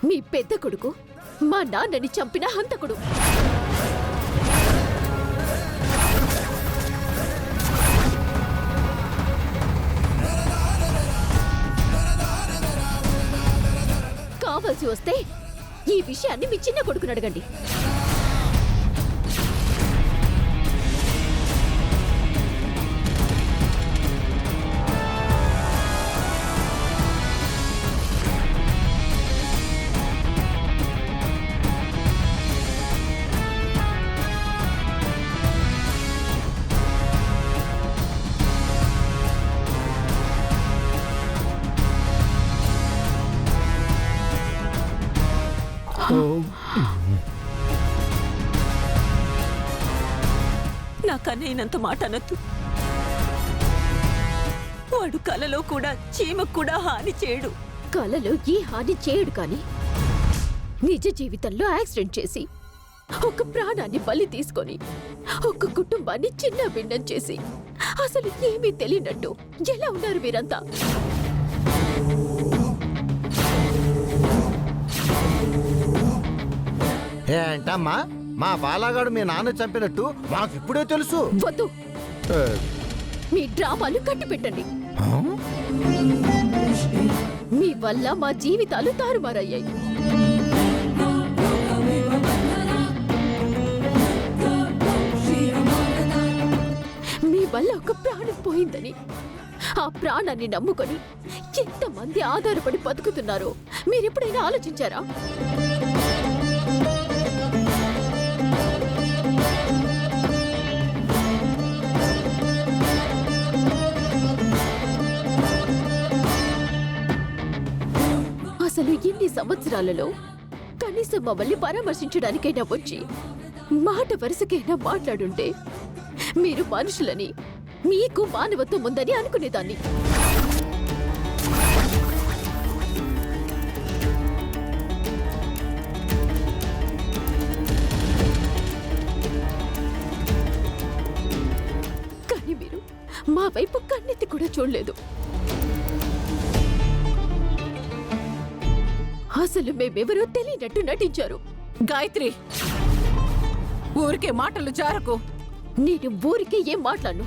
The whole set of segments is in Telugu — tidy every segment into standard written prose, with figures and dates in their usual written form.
మీ పెద్ద కొడుకు మా నాన్నని చంపిన హంతకుడు. కావాల్సి వస్తే ఈ విషయాన్ని మీ చిన్న కొడుకుని అడగండి. నా కన్నయ్యనంత మాట అనొద్దు. వాడు కలలో కూడా చీమకు కూడా హాని చేయడు. కలలో ఏ హాని చేయడు, కానీ నిజ జీవితంలో యాక్సిడెంట్ చేసి ఒక ప్రాణాన్ని బలి తీసుకొని ఒక కుటుంబాన్ని చిన్న భిన్నం చేసి అసలు ఏమీ తెలియనట్టు ఎలా ఉన్నారు మీరంతా? ఏంటమ్మా, మా బాలాగాడు మీ నాన్న చంపినట్టు మాకు ఇప్పుడే తెలుసు. వద్దు, మీ డ్రామాలు కట్టిపెట్టండి. మీ వల్ల మా జీవితాలు తారుమారయ్యాయి. మీ వల్ల ఒక ప్రాణం పోయిందని, ఆ ప్రాణాన్ని నమ్ముకొని ఎంతమంది ఆధారపడి బతుకుతున్నారో మీరెప్పుడైనా ఆలోచించారా? అసలు ఇన్ని సంవత్సరాలలో కనీసం మమ్మల్ని పరామర్శించడానికైనా వచ్చి మాట వరుసకైనా మాట్లాడుంటే మీరు మనుషులని, మీకు మానవత్వం ఉందని అనుకునేదాన్ని. కానీ మీరు మా వైపు కన్నెత్తి కూడా చూడలేదు. అసలు మేమెవరో తెలియనట్టు నటించారు. గాయత్రి, ఊరికే మాటలు జారకు. నేను ఊరికే ఏం మాట్లాడను.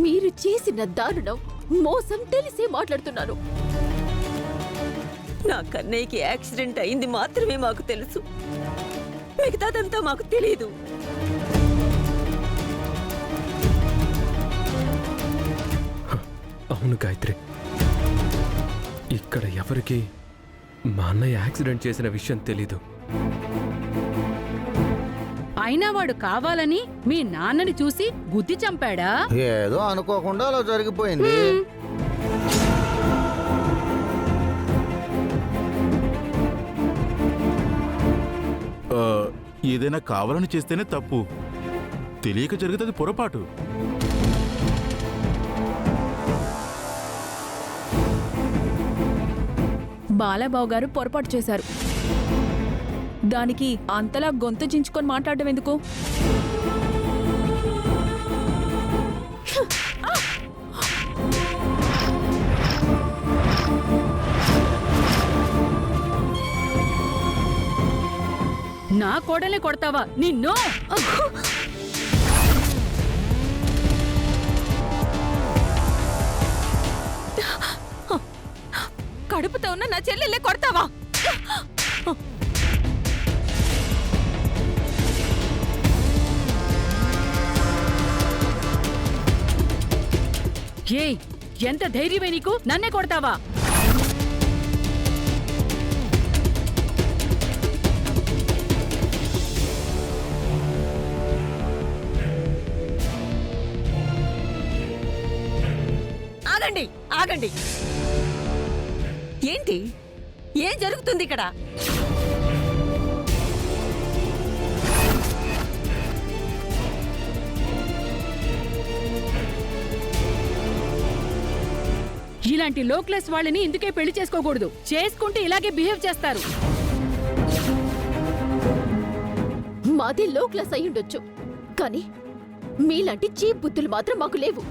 మీరు చేసిన దారుణం, మోసం తెలిసే మాట్లాడుతున్నాను. నా కన్నయ్యకి యాక్సిడెంట్ అయింది మాత్రమే మాకు తెలుసు. మిగతాదంతా మాకు తెలియదు. అవును గాయత్రి, ఇక్కడ ఎవరికి మా అన్నయ్య యాక్సిడెంట్ చేసిన విషయం తెలీదు. అయినా వాడు కావాలని మీ నాన్నని చూసి గుద్ది చంపాడా? ఏదో అనుకోకుండా అలా జరిగిపోయింది. ఏదైనా కావాలని చేస్తేనే తప్పు, తెలియక జరిగితే అది పొరపాటు. బాలబాబు గారు పొరపాటు చేశారు. దానికి అంతలా గొంతు చించుకొని మాట్లాడటం ఎందుకు? నా కోడలే కొడతావా నిన్ను? కడుపుతో ఉన్న నా చెల్లెల్లే కొడతావా? ఏయ్, ఎంత ధైర్యమే నీకు? నన్నే కొడతావా? ఆగండి, ఆగండి. ఏంటి, ఏం జరుగుతుంది ఇక్కడ? ఇలాంటి లో క్లాస్ వాళ్ళని ఇందుకే పెళ్లి చేసుకోకూడదు. చేసుకుంటే ఇలాగే బిహేవ్ చేస్తారు. మాది లో క్లాస్ అయ్యుండొచ్చు, కానీ మీలాంటి చీప్ బుద్ధులు మాత్రం మాకు లేవు.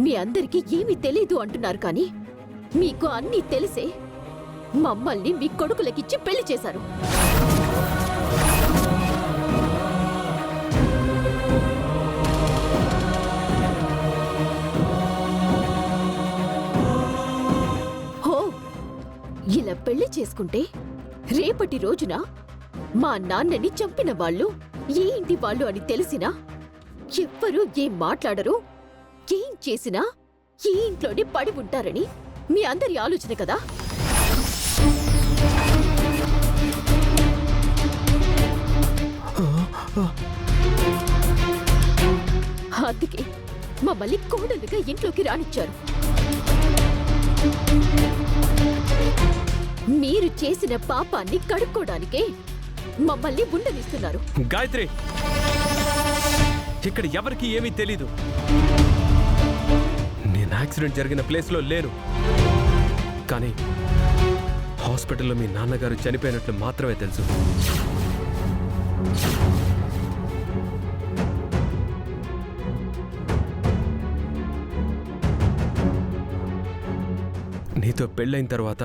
మీ అందరికీ ఏమీ తెలీదు అంటున్నారు కానీ మీకు అన్నీ తెలిసే మమ్మల్ని మీ కొడుకులకిచ్చి పెళ్లి చేశారు. హో, ఇలా పెళ్లి చేసుకుంటే రేపటి రోజున మా నాన్నని చంపిన వాళ్ళు ఏ ఇంటి వాళ్ళు అని తెలిసినా ఎవ్వరూ ఏం మాట్లాడరు, ఏం చేసినా ఈ ఇంట్లోనే పడి ఉంటారని మీ అందరి ఆలోచన కదా. అందుకే మమ్మల్ని కోడలుగా ఇంట్లోకి రానిచ్చారు. మీరు చేసిన పాపాన్ని కడుక్కోడానికే మమ్మల్ని ఉండనిస్తున్నారు. గాయత్రి, ఇక్కడ ఎవరికి ఏమీ తెలీదు. నేను యాక్సిడెంట్ జరిగిన ప్లేస్లో లేను, కానీ హాస్పిటల్లో మీ నాన్నగారు చనిపోయినట్లు మాత్రమే తెలుసు. నీతో పెళ్ళైన తర్వాత,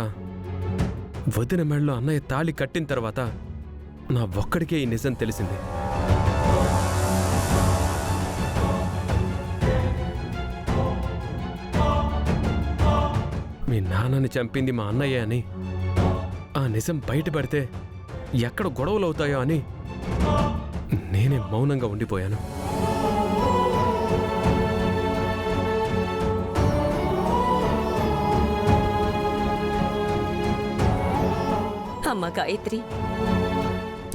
వదిన మెడలో అన్నయ్య తాళి కట్టిన తర్వాత నా ఒక్కడికే ఈ నిజం తెలిసింది. మీ నాన్నని చంపింది మా అన్నయ్య అని ఆ నిజం బయటపడితే ఎక్కడ గొడవలు అవుతాయో అని నేనే మౌనంగా ఉండిపోయాను. అమ్మ గాయత్రి,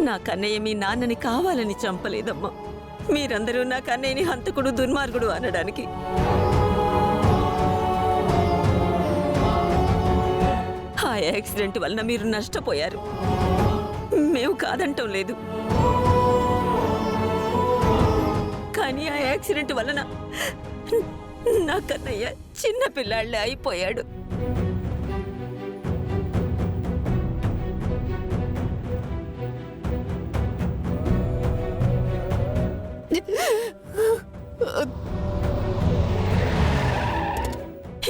నా కన్నయ్య మీ నాన్నని కావాలని చంపలేదమ్మా. మీరందరూ నా కన్నయ్యని హంతకుడు, దుర్మార్గుడు అనడానికి. ఆ యాక్సిడెంట్ వలన మీరు నష్టపోయారు, మేము కాదంటం లేదు. కానీ ఆ యాక్సిడెంట్ వలన నా కన్నయ్య చిన్న పిల్లాళ్ళే అయిపోయాడు.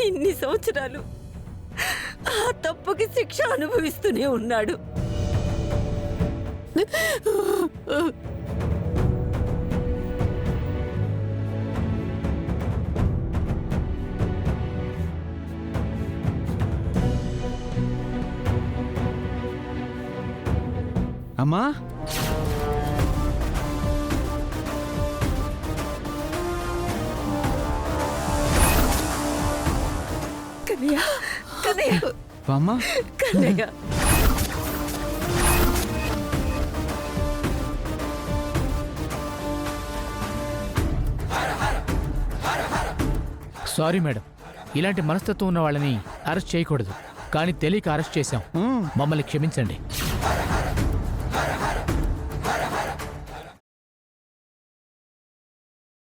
ఇన్ని సంవత్సరాలు ఆ తప్పుకి శిక్ష అనుభవిస్తూనే ఉన్నాడు. అమ్మా, కన్నయ్య, కన్నయ్య, అమ్మా, కన్నయ్య. సారీ మేడం, ఇలాంటి మనస్తత్వం ఉన్న వాళ్ళని అరెస్ట్ చేయకూడదు, కానీ తెలియక అరెస్ట్ చేశాం. మమ్మల్ని క్షమించండి.